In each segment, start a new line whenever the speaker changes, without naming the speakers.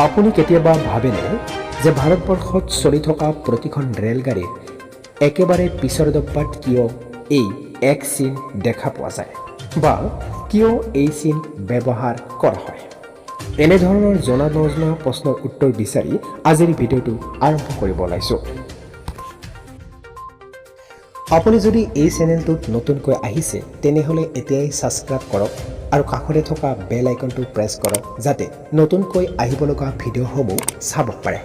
আপুনি কেতিয়াবা ভাবেনে যে ভাৰতবৰ্ষত চলি থকা প্ৰতিখন ৰেলগাড়ীত একেবাৰে পিছৰ ডব্বাত কিয় এই এক চিন দেখা পোৱা যায় বা কিয় এই চিন ব্যৱহাৰ কৰা হয়? এনেধৰণৰ জনা নজনা প্ৰশ্নৰ উত্তৰ বিচাৰি আজিৰ ভিডিঅ'টো আৰম্ভ কৰিব ওলাইছোঁ। আপুনি যদি এই চেনেলটোত নতুনকৈ আহিছে তেনেহ'লে এতিয়াই ছাবস্ক্ৰাইব কৰক আৰু কাষতে থকা বেল আইকনটো প্ৰেছ কৰক যাতে নতুনকৈ আহিব লগা ভিডিঅ'সমূহ চাব পাৰে।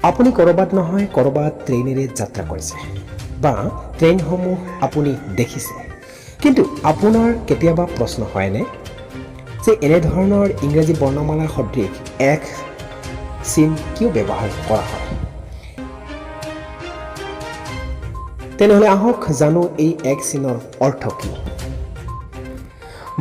আপুনি ক'ৰবাত নহয় ক'ৰবাত ট্ৰেইনেৰে যাত্ৰা কৰিছে বা ট্ৰেইনসমূহ আপুনি দেখিছে, কিন্তু আপোনাৰ কেতিয়াবা প্ৰশ্ন হয়নে যে এনেধৰণৰ ইংৰাজী বৰ্ণমালাৰ সদৃশ এক চিন কিয় ব্যৱহাৰ কৰা হয়? তেনেহ'লে আহক জানো এই এক চিনৰ অৰ্থ কি।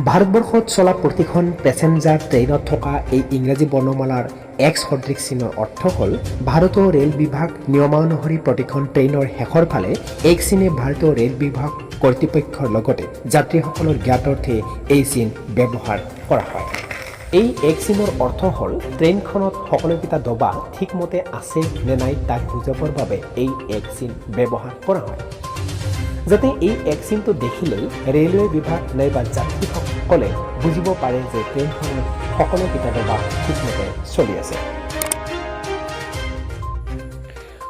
ভাৰতবৰ্ষত চলা প্ৰতিখন পেছেঞ্জাৰ ট্ৰেইনত থকা এই ইংৰাজী বৰ্ণমালাৰ এক সদৃশ চিনৰ অৰ্থ হ'ল ভাৰতীয় ৰেল বিভাগ নিয়মানুসৰি প্ৰতিখন ট্ৰেইনৰ শেষৰ ফালে এক চিনে ভাৰতীয় ৰেল বিভাগ কৰ্তৃপক্ষৰ লগতে যাত্ৰীসকলৰ জ্ঞাতাৰ্থে এই চিন ব্যৱহাৰ কৰা হয়। এই এক চিনৰ অৰ্থ হ'ল ট্ৰেইনখনত সকলোকেইটা ডবা ঠিকমতে আছে নে নাই তাক বুজাবৰ বাবে এই এক চিন ব্যৱহাৰ কৰা হয়, যাতে এই এক চিনটো দেখিলেই ৰেলৱে বিভাগ নাইবা যাত্ৰীসকলে বুজিব পাৰে যে ট্ৰেইনখনত সকলোকেইটা ডবা ঠিকমতে চলি আছে।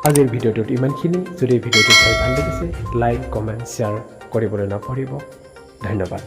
আজিৰ ভিডিঅ'টোত ইমানখিনি। যদি ভিডিঅ'টো চাই ভাল লাগিছে লাইক, কমেণ্ট, শ্বেয়াৰ কৰিবলৈ নাপাহৰিব। ধন্যবাদ।